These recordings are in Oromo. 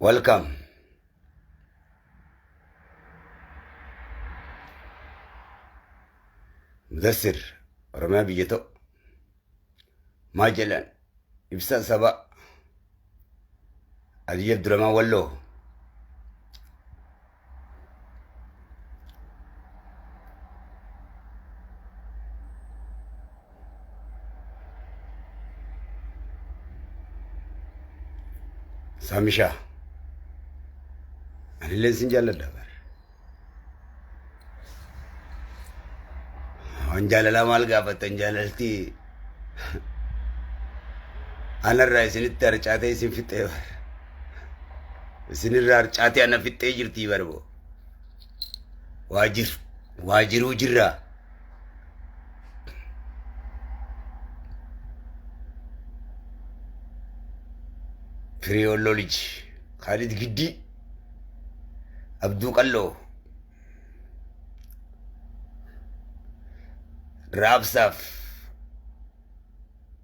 Welcome. مدثر رمى بيجتو ما جلان إبسا سبا أديب درما ولو سامي شاه أنا اللي سنجال الدبر وانجال لا مال قافت انجالتي أنا الرئيس نترجعتي سن في التيبر سن الرجعتي أنا في التيجر تيبر بو واجر وجرا فريولوليج خالد جدي أبدو قالو رابساف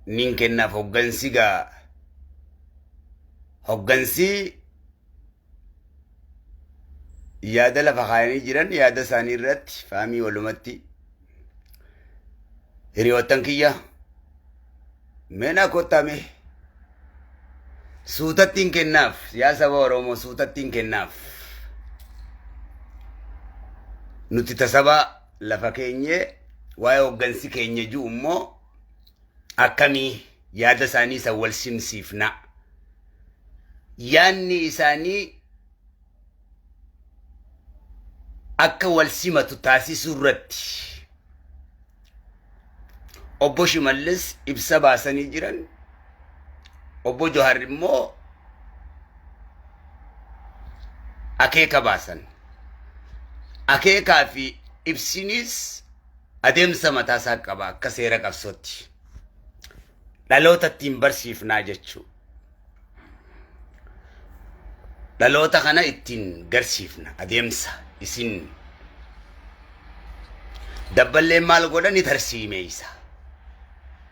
نينكنا فوقنسيغا هوقنسي يادا لفخاني جيران يادا ساني رت فامي ولومتي هريوتن كيا مينا كوتامي سوتتين كناف يا سبا رومو سوتتين كناف نتي تسبا لفكيني واي هوقنسي كيني جو امو أكمي يادا ساني سوال سيفنا ياني إساني أكا والسيمة تاسي سورتي أبو شمالس إبسا باساني جيران أبو جوهر مو أكيكا باسان أكيكا في إبسينيس أديم سمتا ساقبا كسيرا قبصوتي لالوتا تيمبرسيف ناجتشو لالوتا خانا اتين غرسيفنا أديمسا إسين دبالي مال قولا نترسي ميسا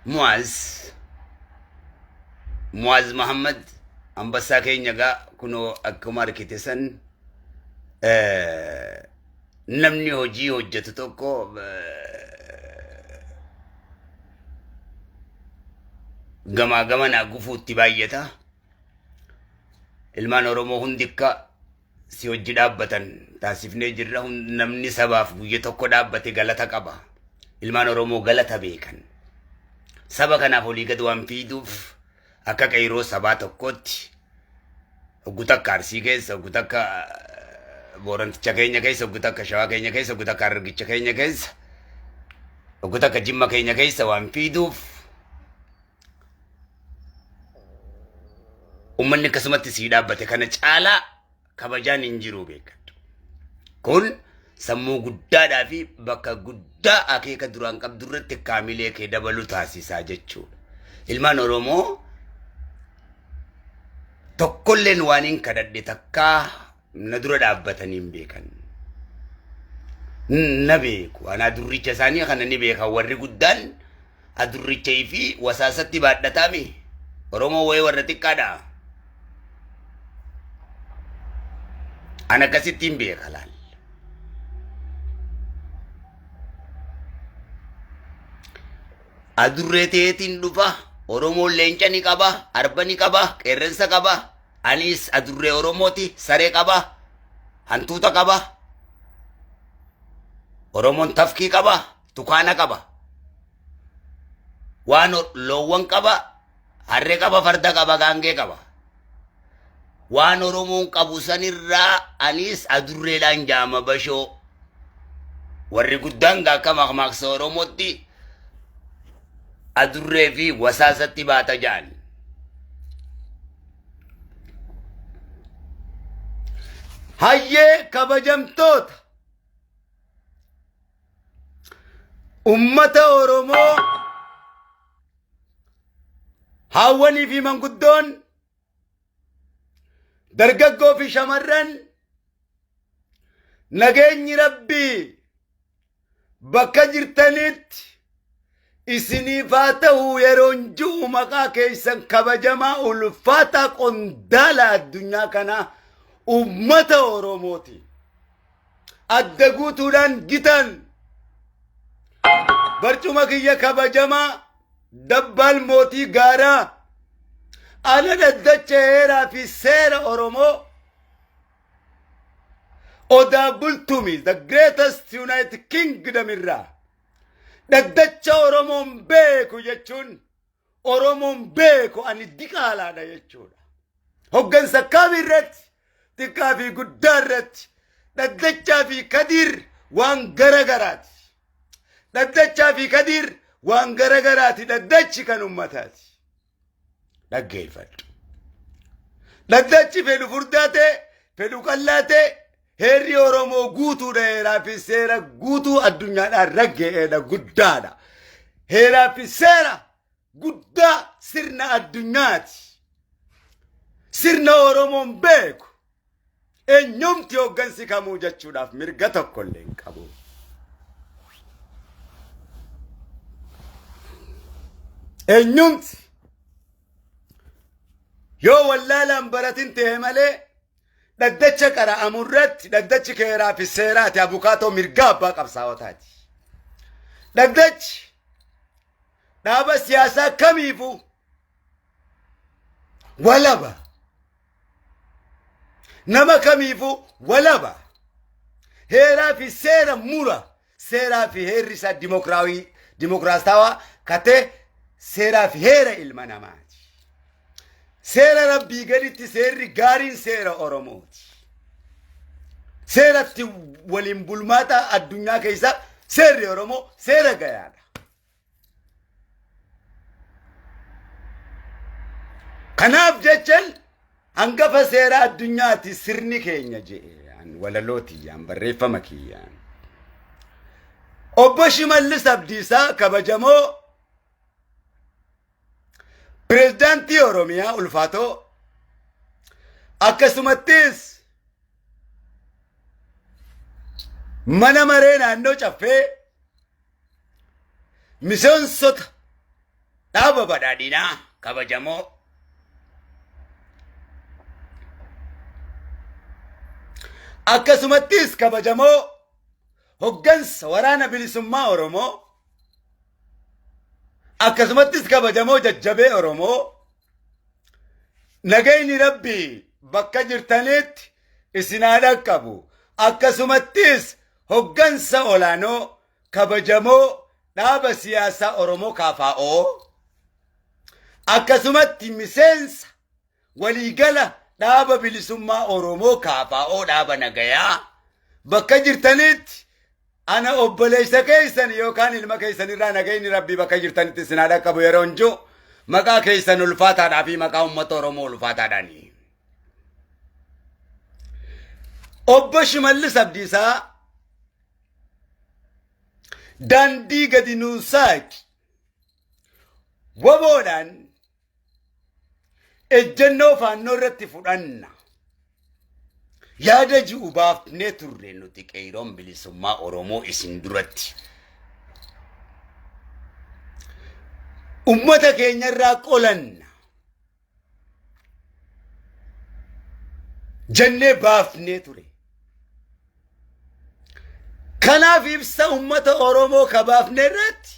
معز محمد أمبسا كي نيغا كنو أكمار كتسن نمني هجي هجتو توكو gama na gufuutti baay'ata ilmaan oromoo hundikka si hojii dhaabbatan taasifnee jirra namni sabaaf guyya tokko dhaabbate galata qaba ilmaan oromoo galata beekan saba kanaaf olii gad waan fiiduuf akka qayroo sabaa tokkotti oggutakka arsii keessa oggutakka booranticha keenya keessa oggutakka shawaa keenya keessa oggutakka argicha keenya keessa oggutakka jimma keenya keessa waan fiiduuf ummanni kasumatti si dhaabbate kana caalaa kabajaan hin jiru beekadhu kun sammuu guddaadhaa fi bakka guddaa akeeka duraan qabdu irratti kaamilee kee dabalu taasisaa jechuudha ilmaan oromoo tokkolleen waan hin kadhadhe takkaa na dura dhaabbataniin beekan na beeku ana durricha isaanii kana ni beekan warri guddaan adurrichee fi wasaasatti baadhataame oromoo wayii warra xiqqaadha أنا كسيتين بيه خلال أدريتين لفا أورومو لينجاني كابا أرباني كابا كيرنسا كابا أنيس أدري أوروموتي ساري كابا هنتوتا كابا أورومون تفكي كابا تكانا كابا وانو لوان كابا هرّي كابا فردا كابا غانجي كابا waan oromoon qabu sanirraa anis adurreedhaan jaama bashoo warri guddaan akka maqmaqsa oromootti adurree fi wasaasatti baata jaan hayyee kabajamtoota ummata oromoo hawwanii fi manguddoon dargaggoo fi shamarran nageenyi rabbii bakka jirtanitti isini fatahu yeronju maka keisan kabajama ulfata qondala dunya kana ummata oromoti addagutudan gitan barcuma kiyya kabajama dabbal moti gara ana daddacha heera fi seera oromo oda bultumi the greatest United Kingdom irra daddacha oromon beeku jechun oromon beeku ani dikalaadha jechuudha hoggansa kamirratti xiqqaa fi guddaarratti daddachaa fi kadir waan garagaraati daddachaa fi kadir waan garagaraati daddachi kan ummataati dhaggeeffadhu daddachi fedhu furdaate fedhu qallaate heerri oromoo guutuudha heeraa fi seera guutuu addunyaadhaan raggeedha guddaadha heeraa fi seera guddaa sirna addunyaati sirna oromoon beeku eenyumti hoggansi kamuu jechuudhaaf mirga tokkollee hin qabu eenyumti yoo wallaalaan baratin ta'e malee daddacha qara'amurratti daddachi heeraa fi seeraati abukaatoo mirga abbaa qabsaa'otaati daddachi dhaaba siyaasaa kamiifu walaba nama kamiifu walaba heeraa fi seera mura seeraa fi heerri isaa dimokiraatawaa kate seeraa fi heera ilma namaati seera rabbii gaditti seerri gaariin seera oromooti seeratti waliin bulmaata addunyaa keessa seerri oromoo seera gayaadha kanaaf jechan hangafa seera addunyaati sirni keenya jedhe walalootiyaan barreeffama kiyyaan obbo Shimallis Abdiisaa kabajamoo Presidenti Oromia ulfato akkasumattis mana maree naannoo caffee miseensota dhaaba badhaadhinaa kabajamoo akkasumattis kabajamoo hoggansa waraana bilisummaa Oromoo akkasumattis kabajamoo jajjabee Oromoo nagayni rabbi bakka jirtanitti isinaa dhaqqabu akkasumattis hoggansa olaanoo kabajamoo dhaaba siyaasaa Oromoo KFO akkasumatti miseensa waliigala dhaaba bilisummaa Oromoo KFO dhaaba nagayaa bakka jirtanitti ana obboleessa keessan yookaan ilma keessan irraa nagayni rabbi bakka jirtanitti isinaa dhaqqabu yeroo hundu maqaa keessan ulfaataadhaa fi maqaa uummata Oromoo ulfaataadhaani. Obbo Shimallis Abdiisaa daandii gadi nuusaaki waboodhaan ejjennoo faannoo irratti fudhanna. yaada ji'u baafnee turre nuti qeeroon bilisummaa Oromoo isin duratti ummata keenya irraa qolanna jennee baafnee ture kanaaf ibsa ummata Oromoo ka baafnee irratti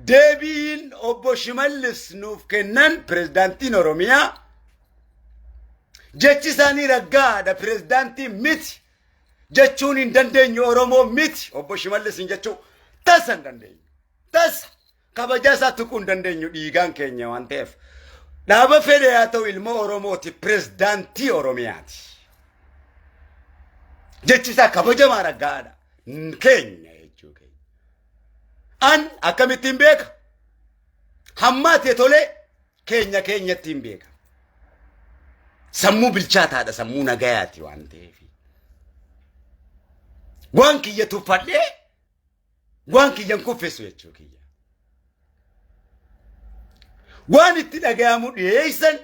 deebiin obbo Shimallis nuuf kennan pirezidaantiin Oromiyaa jechisani raggaadha pirezidaantii miti jechuun hin dandeenyu Oromoo miti obbo Shimallis hin jechuu tasa hin dandeenyu tasa kabajaa isaa tuquu hin dandeenyu dhiigaan keenya waan ta'eef dhaaba fedhe haa ta'u ilmoo Oromooti pirezidaantii Oromiyaati jechisaa kabajamaa raggaadha keenya jechuu keenya an akkamittiin beeka hammaatee tolee keenya keenyattiin beeka sammuu bilchaataadha sammuu nagayaati waan ta'eef waan kiyya tuffadhee waan kiyyan kuffeessu jechuu kiyya waan itti dhagayamu dhiyeessan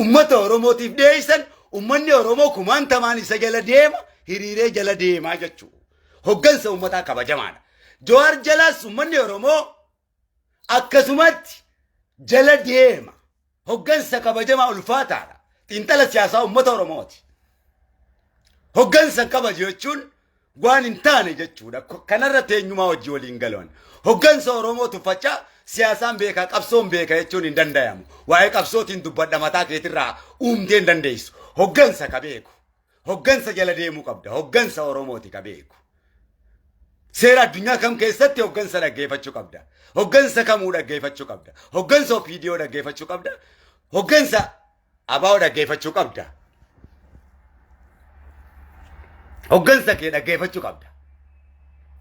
ummata Oromootiif dhiyeessan ummanni Oromoo kumaantamaan isa jala deema hiriiree jala deemaa jechuu hoggansa ummataa kabajamaadha Jawaar jalaas uummanni Oromoo akkasumatti jala deema. Hoggansa kabajamaa ulfaataadha. Xiinxala siyaasaa uummata Oromooti. Hoggansa kabaja jechuun waan hin taane jechuudha. Kanarra teenyumaa hojii waliin galoon. Hoggansa Oromoo tuffachaa siyaasaan beekaa qabsoon beekaa jechuun hin dandayamu. Waa'ee qabsootiin dubbadha mataa keetirraa uumtee hin dandeessu. Hoggansa ka beeku. Hoggansa jala deemuu qabda. Hoggansa Oromooti ka beeku. Seera addunyaa kam keessatti hoggansa dhaggeeffachuu qabda. Hoggansa kamuu dhaggeeffachuu qabda. Hoggansa OPDO dhaggeeffachuu qabda. Hoggansa ABO dhaggeeffachuu qabda. Hoggansa kee dhaggeeffachuu qabda.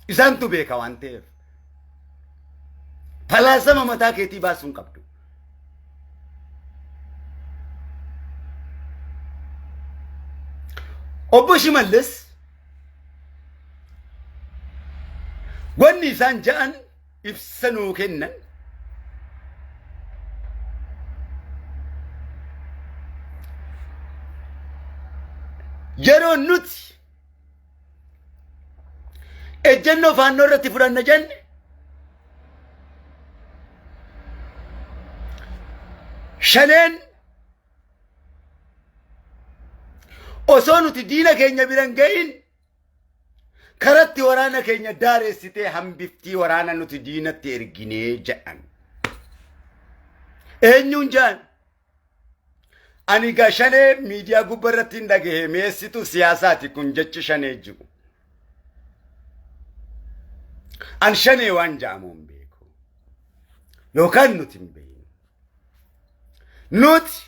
Isaantu beeka waan ta'eef. Falaasama mataa keetii baasuun qabdu. Obbo Shimallis wanni isaan ja'an ibsa nuu kennan yeroo nuti ejjennoo faannoo irratti fudhanna jenne shaneen osoo nuti diina keenya biran gahin karatti waraana keenya daareessitee hambiftii waraana nuti diinatti erginee jedhan. Eenyuun jaan? Ani gashanee miidiyaa gubbarratti hin dhagahe meessitu siyaasaati kun jechi shanee jiru. An shanee waan jaamu hin beeku. Yookaan nuti hin beeknu. Nuti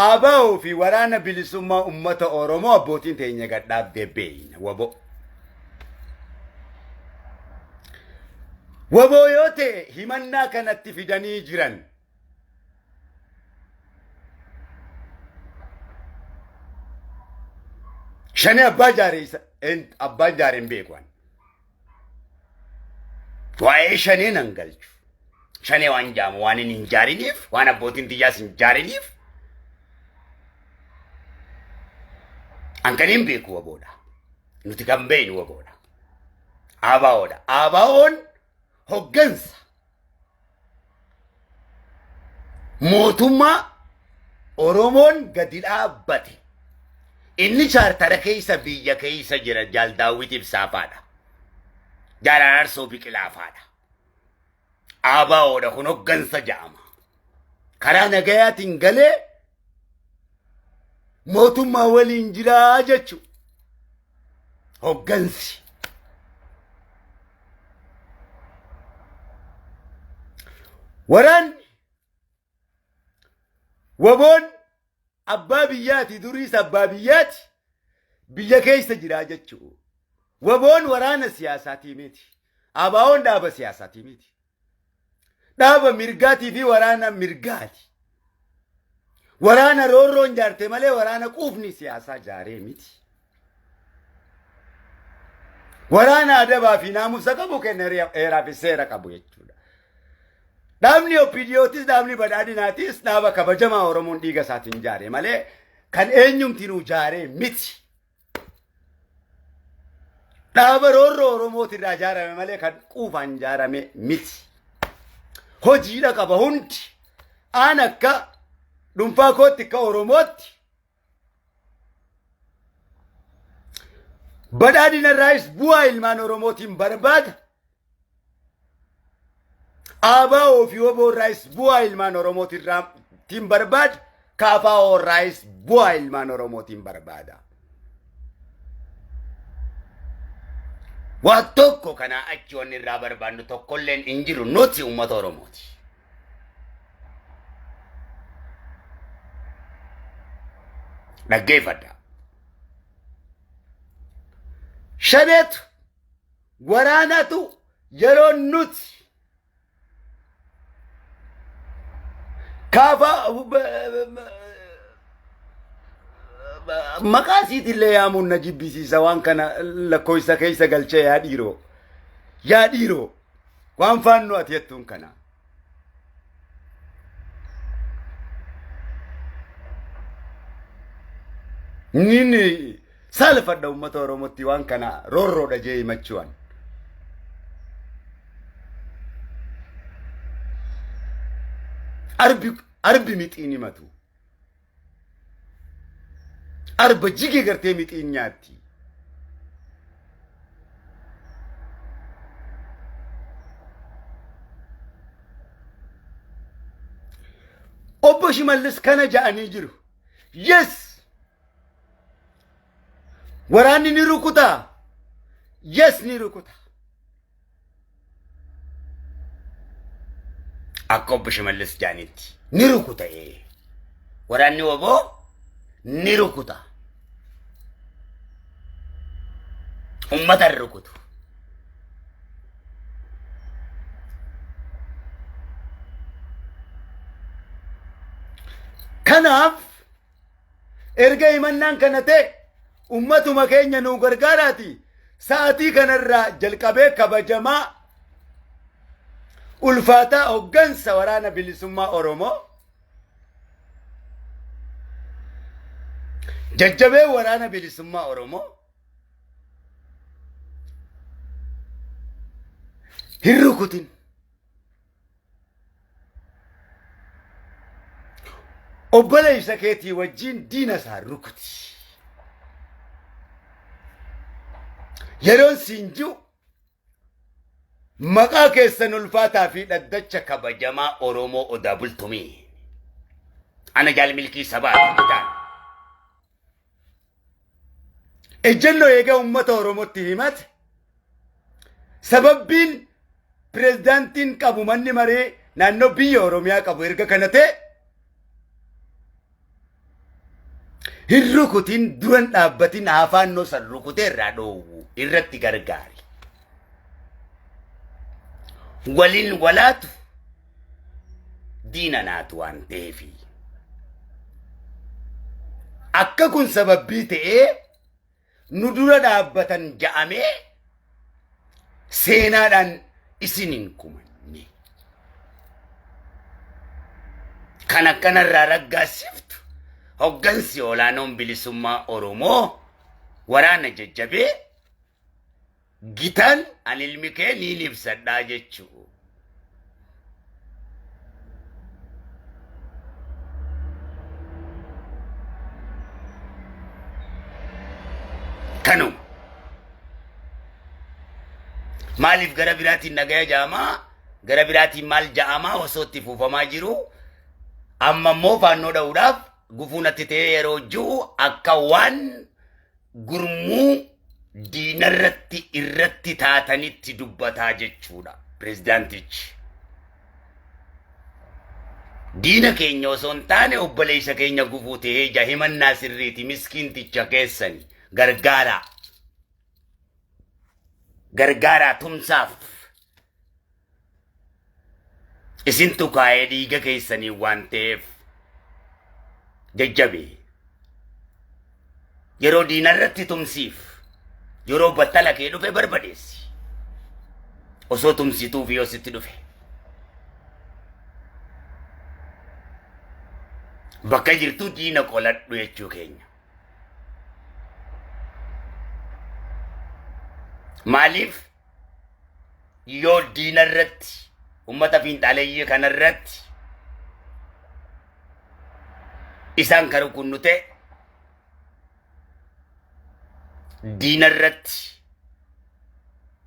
ABO fi waraana bilisummaa uummata Oromoo abbootiin teenya gadhaabdee beeyna wabo. Wabo yoo ta'e himannaa kanatti fidanii jiran. Shane abbaa jaaree hin beeku. Waa'ee shanee nan galchu. Shanee waan jaamu waan hin jaariniif, waan abbootiin tiyyaas hin jaariniif. An kan hin beeku waboodha. Nuti kan beeynu waboodha. ABO'dha. ABO'n hoggansa mootummaa Oromoon gadi dhaabbate. Inni chaartara keessa biyya keessa jira Jaal Daawit Ibsaafaadha. Jaal Araarsoo Biqilaafaadha. ABO'dha kun hoggansa ja'ama. Karaa nagayaatiin galee mootummaa waliin jiraa jechu. Hoggansi. Waraanni waboon abbaa biyyaati duriis abbaa biyyaati biyya keessa jiraa jechuudha. Waboon waraana siyaasaatii miti. ABO'n dhaaba siyaasaatii miti. Dhaaba mirgaatii fi waraana mirgaati. Waraana roorroon jaarte malee waraana quufni siyaasaa jaaree miti. Waraana adabaa fi naamusa qabu kenna heeraa fi seera qabu jechuudha. Dhaabni OPDO'tis dhaabni badhaadhinaatis dhaaba kabajamaa Oromoon dhiiga isaatiin jaare malee kan eenyumtinuu jaaree miti. Dhaaba roorroo Oromootirraa jaarame malee kan quufaan jaarame miti. Hojiidha qaba hundi. Aan akka dhuunfaa kootti akka Oromootti. Badhaadhinarraayis bu'aa ilmaan Oromootiin barbaada. ABO fi WBO'rraayis bu'aa ilmaan Oromootiin barbaada. KFO'rraayis bu'aa ilmaan Oromootiin barbaada. Waan tokko kana achi wanni irraa barbaannu tokkolleen hin jiru nuti uummata Oromooti. Dhaggeeffadha. Shaneetu waraanatu yeroo nuti maqaasiitillee yaamuun na jibbisiisa waan kana lakkoofsa keessa galchee yaa dhiiroo waan faannoo ati jettuun kana. Nini salfadha uummata Oromootti waan kana roorroodha jee himachuudhaan. arbi mixiini matu. Arba jige gartee mixiin nyaatti. Obbo Shimallis kana ja'anii jiru. Yes! Waraanni ni rukutaa. Yes ni rukuta. Akka Obbo Shimallis ja'anitti ni rukuta. Waraanni obbo ni rukuta. Ummata rukutu. Kanaaf erga himannaan kana ta'e ummatuma keenya nu gargaaraati. Sa'aatii kanarraa jalqabee kabajamaa ulfaataa hoggansa waraana bilisummaa Oromoo jajjabee waraana bilisummaa Oromoo hin rukutin. Obboleessa keetii wajjin diina isaa rukuti. Yeroon siin jiru maqaa keessan ulfaataa fi dhaddacha kabajamaa Oromoo Odaa Bultumee. Ana jaal milkii sabaa ta'an. Ejjennoo eega uummata Oromootti himate sababbiin pirezidaantiin qabu manni maree naannoo biyya Oromiyaa qabu erga kana ta'e hin rukutin duran dhaabbatin afaannoo san rukutee irraa dhoowwu irratti gargaari. Waliin walaatu diina naatu waan ta'eefi. Akka kun sababbii ta'ee nu dura dhaabbatan ja'amee seenaadhaan isiniin kumanne. Kan akkanarraa raggaasiftu hoggansi olaanoon bilisummaa Oromoo waraana jajjabee gitan an ilmi kee niin ibsadhaa jechuu. Kanuma maaliif gara biraatiin nagaya ja'amaa gara biraatiin maal ja'amaa osoo itti fuufamaa jiru amma immoo faannoo dha'uudhaaf gufuunatti ta'ee yeroo jiru akka waan gurmuu diinarratti irratti taatanitti dubbataa jechuudha pirezidaantichi. Diina keenya osoo hin taane obboleessa keenya gufuu ta'ee jahimannaa sirriiti miskiinticha keessani gargaaraa. Gargaaraa tumsaaf isintu kaa'ee dhiiga keessanii waan ta'eef jajjabee yeroo diinarratti tumsiif yeroo battala kee dhufe barbadeessi osoo tumsituuf yoo sitti dhufe bakka jirtu diina qoladhu jechuu keenya. Maaliif yoo diinarratti ummata fiinxaaleeyyii kanarratti isaan karu kunnute diinarratti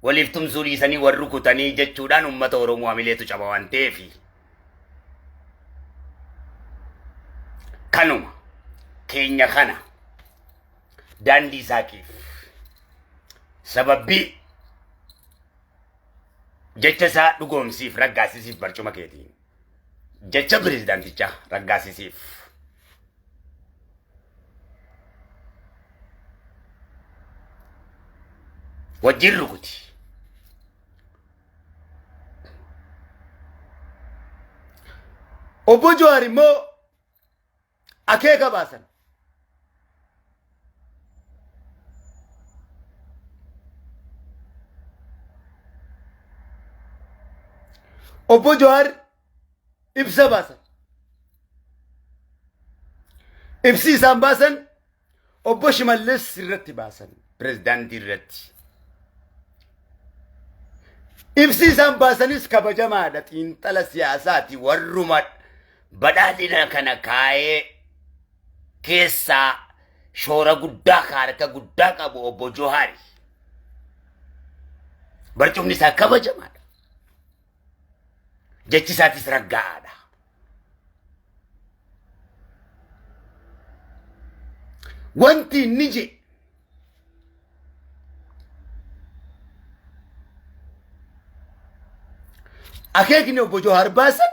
waliif tumsuu dhiisanii warri kutanii jechuudhaan ummata Oromoo amileetu caba waan ta'eef kanuma keenya kana daandii saaqiif sababbii jecha isaa dhugoomsiif raggaasisiif barcuma keetiin jecha pirezidaantichaa raggaasisiif wajjin rukuti. Obbo Jawaar immoo akeeka baasan. Obbo Jawaar ibsa baasan. Ibsi isaan baasan Obbo Shimallis irratti baasan pirezidaantii irratti. Ibsi isaan baasanis kabajamaadha xiinxala siyaasaati warruma badhaadhina kana kaayee keessaa shoora guddaa harka guddaa qabu obbo Johaari. Barcumni isaa kabajamaadha. Jechi isaatis raggaadha. Wanti inni jedhe akeekni obbo Johaar baasan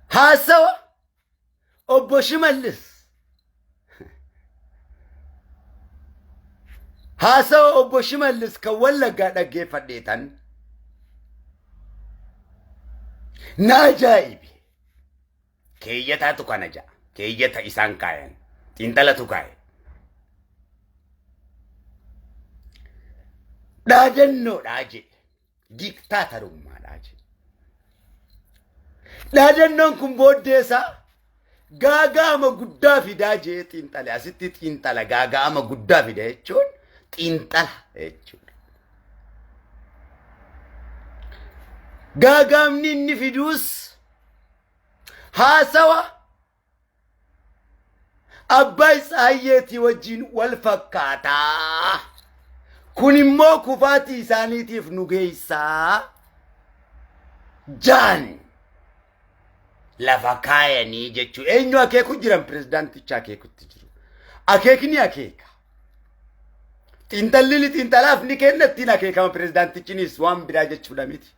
haasawa obbo Shimallis haasawa obbo Shimallis kan Wallaggaa dhaggeeffadheetan na ajaa'ibe. Keeyyataatu kana ja'a. Keeyyata isaan kaayan xiinxalatu kaaye. Dhaadannoodhaa jedhe diktaatarummaadhaa jedhe. Dhaadannoon kun booddeesaa gaaga'ama guddaa fidaa jedhe xiinxale. Asitti xiinxala gaaga'ama guddaa fida jechuun xiinxala jechuudha. Gaaga'amni inni fiduus haasawa Abbaa Isaayyeetii wajjin wal fakkaataa. Kun immoo kufaatii isaaniitiif nu geessaa. Jaan lafa kaayanii jechuu. Eenyu akeeku jiran pirezidaanticha akeekutti jiru. Akeekni akeeka. Xiinxalli xiinxalaaf ni kennattiin akeekama pirezidaantichinis waan biraa jechuudha miti.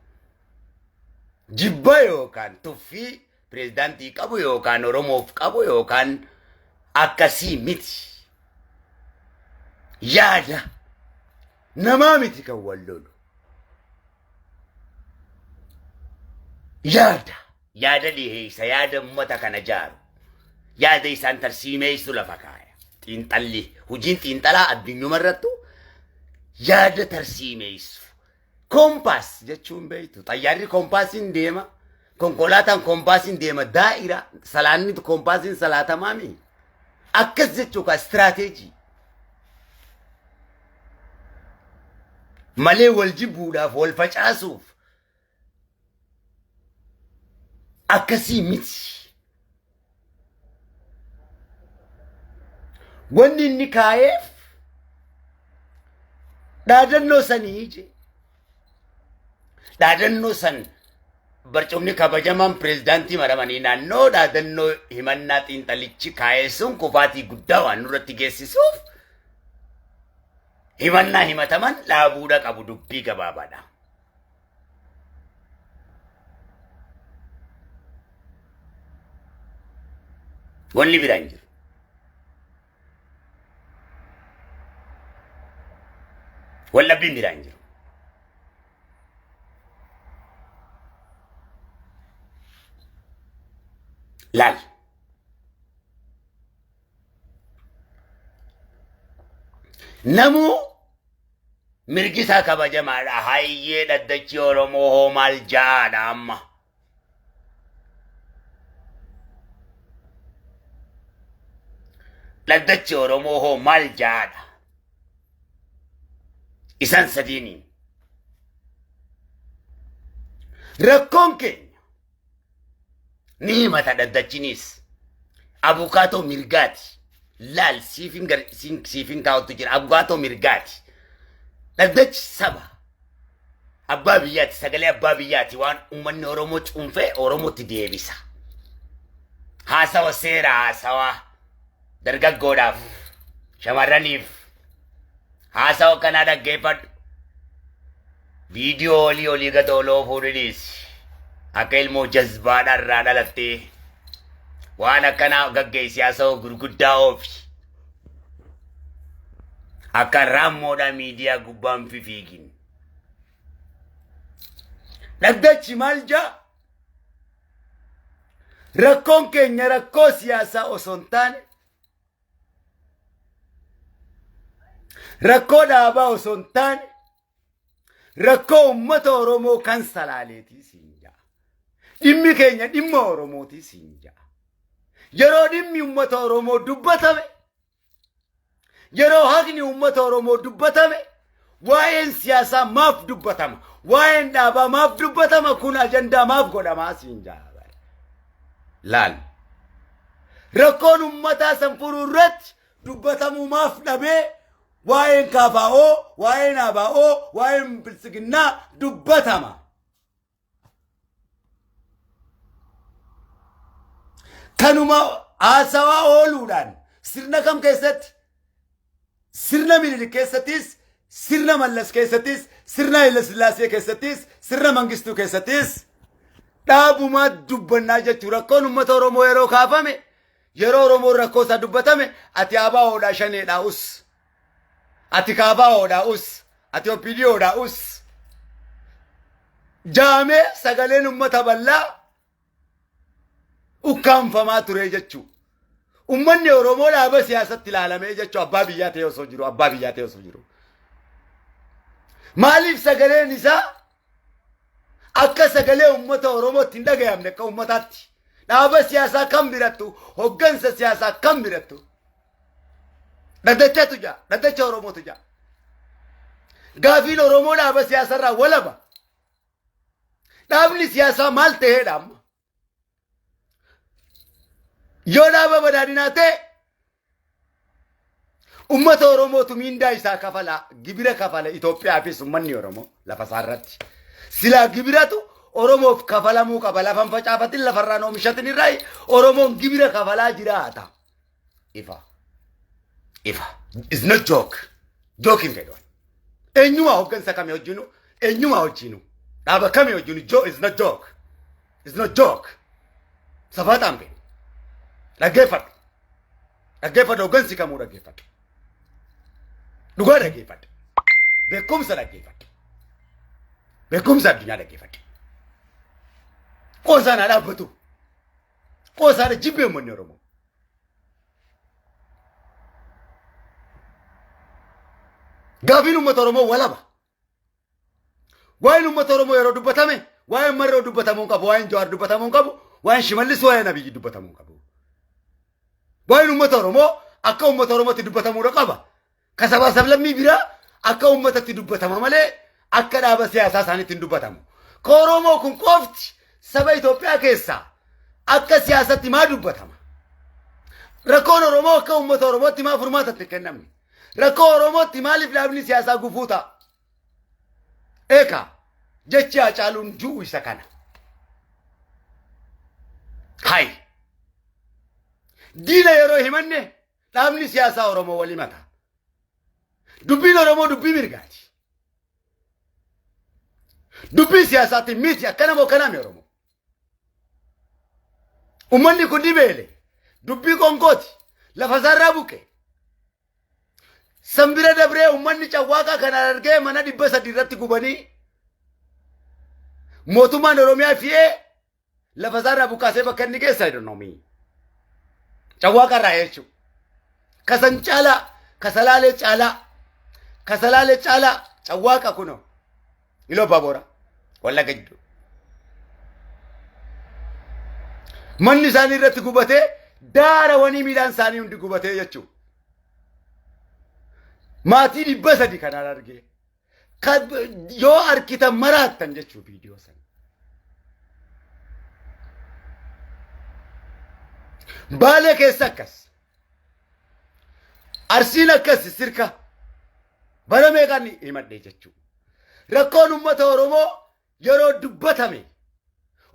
Jibba yookaan tuffii pirezidaantii qabu yookaan Oromoof qabu yookaan akkasii miti. Yaada namaa miti kan wal lolu. Yaada dhiheessa yaada uummata kana jaaru. Yaada isaan tarsiimeessu lafa kaaya. Xiinxalli hojiin xiinxalaa addunyuma irrattu yaada tarsiimeessu. Kompaas jechuun beektu. Xayyaarri kompaasiin deema. Konkolaataan kompaasiin deema. Daa'ira salaanni kompaasiin salaatamaa mi? Akkas jechuu ka istirateejii. Malee wal jibbuudhaaf wal facaasuuf akkasii miti. Wanni inni kaayeef dhaadannoo sanii je. Dhaadannoo san barcumni kabajamaan pirezidaantii maramanii naannoo dhaadannoo himannaa xiinxalichi kaayee sun kufaatii guddaa waan nurratti geessisuuf himannaa himataman dhaabuudha qabu dubbii gabaabaadha. Wanni biraan jiru. Wallabbiin biraan jiru. Laal. Namuu mirgisaa kabajamaadha. Hayyee dhaddachi Oromoo hoo maal jaadha amma. Dhaddachi Oromoo hoo maal jaadha. Isaan sadiiniin. Rakkoon keenya ni himata dhaddachinis. Abukaatoo mirgaati. Laal siifin kaawwattu jira. Abukaatoo mirgaati. Dhaddachi saba. Abbaa biyyaati. Sagalee abbaa biyyaati. Waan uummanni Oromoo cuunfee Oromootti deebisa. Haasawa seera haasawa dargaggoodhaaf shamarraniif haasawa kanaa dhaggeeffadhu. Viidiyoo olii gad ooloo fuudhinis akka ilmoo jazbaadhaan irraa dhalattee waan akkanaa gaggeessi haasawa gurguddaa oofi. Akka raammoodhaa miidiyaa gubbaan fiigin. Dhaddachi maal jaa? Rakkoon keenya rakkoo siyaasaa osoo hin taane, rakkoo dhaabaa osoo hin taane, rakkoo uummata Oromoo kan salaaleetii siin jaa. Dhimmi keenya dhimma Oromootii siin jaa. Yeroo dhimmi uummata Oromoo dubbatame, yeroo haqni uummata Oromoo dubbatame, waa'een siyaasaa maaf dubbatama? waa'een dhaabaa maaf dubbatama kun ajandaa maaf godhamaa siin jaa laal rakkoon ummataa san furuu irratti dubbatamuu maaf dhabee waa'een kaafaa'oo waa'een abaa'oo waa'een bilisiginnaa dubbatama kanuma haasawaa ooluudhaan sirna kam keessatti sirna Minilik keessattis sirna Mallas keessattis sirna Haile Sillaasee keessattis sirna Mangistuu keessattis dhaabuma dubbannaa jechuu rakkoon ummata Oromoo yeroo kaafame yeroo Oromoo rakkoo isaa dubbatame ati ABO'dhaa shaneedhaa us ati KFO'dhaa us ati OPDO'dhaa us jaamee sagaleen ummata bal'aa ukkaanfamaa ture jechuu ummanni Oromoo dhaaba siyaasatti ilaalamee jechuu abbaa biyyaa ta'e osoo jiru maaliif sagaleen isaa akka sagalee ummata Oromootti hin dhagayamne akka ummataatti dhaaba siyaasaa kan birattu hoggansa siyaasaa kan birattu dhaddacha Oromootu jaa gaafiin Oromoo dhaaba siyaasarraa walaba dhaabni siyaasaa maal ta'eedha amma yoo dhaaba badhaadhinaa ta'e ummata Oromootu miindaa isaa kafala gibira kafala Itoophiyaafis ummanni Oromoo lafa isaarratti silaa gibiratu Oromoof kafalamuu qaba lafan facaafatin lafarraan oomishatin irraa Oromoon gibira kafalaa jiraata ifa is not joke in fedwan eenyuma hoggansa kame hojjinu eenyuma hojjinu dhaaba kame hojjinu is not joke safataan fedhu dhaggeeffadhu hoggansi kamuu dhaggeeffadhu dhugaa dhaggeeffadhu beekumsa addunyaa dhaggeeffadhu qoosaan dhaabbatu qoosaan jibbee uummanni Oromoo gaafiin uummata Oromoo walaba waa'een uummata Oromoo yeroo dubbatame waa'een marroo dubbatamuu qabu waa'een Jawaar dubbatamuu qabu waa'een Shimallis waa'een Abiyyi dubbatamuu qabu waa'een uummata Oromoo akka uummata Oromootti dubbatamuu qaba kasabaa sablammii biraa akka uummatatti dubbatama malee akka dhaaba siyaasaa isaaniitti hin dubbatamu ka Oromoo kun qofti saba Itoophiyaa keessaa akka siyaasatti maa dubbatama rakkoon Oromoo akka uummata Oromootti maa furmaatatti kennamne rakkoo Oromootti maaliif dhaabni siyaasaa gufuu ta'a eeka jechi Hacaaluun ju'u isa kana hay diina yeroo himanne dhaabni siyaasaa Oromoo walii mata dubbiin Oromoo dubbii mirgaati dubbii siyaasaatti miti akkana moo kaname Oromoo ummanni kun dibeele dubbii qonqooti lafa isaarraa buqqe sambira dabree ummanni cawwaaqa kana argee mana 300 irratti gubanii mootummaan Oromiyaa fi'ee lafa isaarraa buqqaasee bakka inni geessa idonoomi cawwaaqa irraa jechuudha kasan caalaa kasalaalee caalaa cawwaaqa kuno iloo baabora walla gajju manni isaanii irratti gubatee daara wanii midhaan isaanii hundi gubatee jechuudha maatii 300 kanaan argee yoo arkitan maraattan jechuudha viidiyoo sana Baalee keessa akkas Arsiin akkas sirka bara meeqan himadhee jechuudha rakkoon ummata Oromoo yeroo dubbatame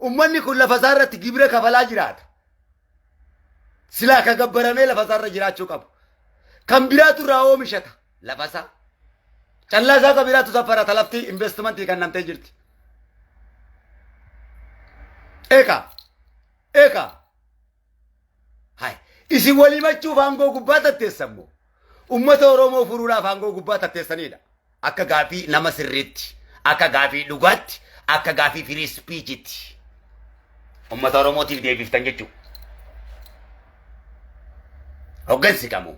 ummanni kun lafa isaarratti gibira kafalaa jiraata silaa ka gabbaramee lafa isaarra jiraachuu qabu kan biraatu irraa oomishata lafa isaa callaa isaa ka biraatu safarata lafti investimentii kennamtee jirti eeka hay isin walii machuuf aangoo gubbaa tatteessammoo ummata Oromoo furuudhaaf aangoo gubbaa tatteessanidha akka gaafii nama sirriitti akka gaafii dhugaatti akka gaafii free speechitti ummata Oromootiif deebiftan jechuudha hoggansi qabu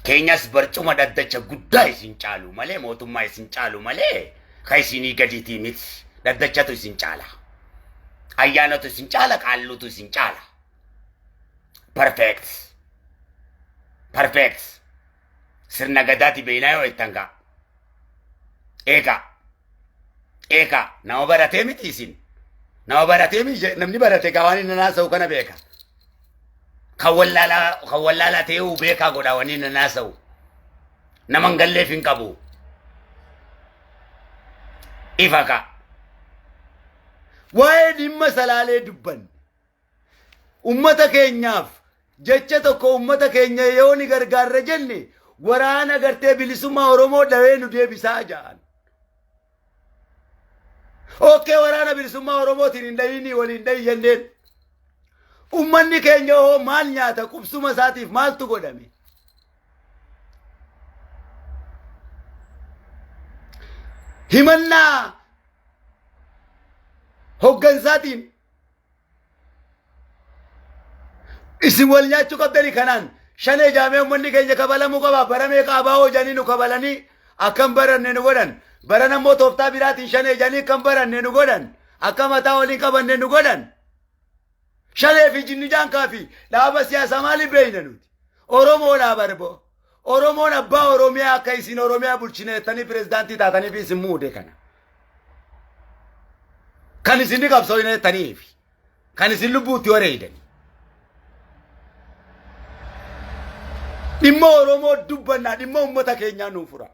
keenyas barcuma dhaddacha guddaa isin caalu malee mootummaa isin caalu malee ka isinii gadiitii miti dhaddachatu isin caala ayyaanatu isin caala qaallutu isin caala perfect sirna gadaati beeynaa yoo ittan kaa. Eka nama baratee miti isin. Nama baratee miti namni barate gaa waan inni naasa'u kana beeka. Kan wallaalaa ta'ee beekaa godha waan inni naasa'u. Nama hin galleef hin qabu. Ifa ka. Waa'ee dhimma salaalee dubban. Ummata keenyaaf jecha tokko ummata keenya yoo ni gargaarra jenne waraana gartee bilisummaa Oromoo dhawee nu deebisaa ja'an. Okkee waraana bilisummaa Oromootiin hin dhayinii waliin dhayi jenneen. Ummanni keenya hoo maal nyaata qubsuma isaatiif maaltu godhame? Himannaa hoggansaatiin isin wal nyaachuu qabdanii kanaan shanee jaamee ummanni keenya kabalamuu qaba. Baramee qaabaa hojanii nu kabalanii akkam baranne nu godhan. Baran ammoo tooftaa biraatiin shanee janii akkam baranne nu godhan. Akka mataa waliin qabanne nu godhan. Shanee fi jinni jaankaa fi dhaaba siyaasaa maaliif beeyna nuti? Oromoodhaa barbo. Oromoon abbaa Oromiyaa akka isin Oromiyaa bulchineettanii pirezidaantii taatanii fi isin muude kana. Kan isin ni qabsooneettanii fi kan isin lubbuutti wareedani. Dhimma Oromoo dubbannaa dhimma ummata keenyaa nuuf fura.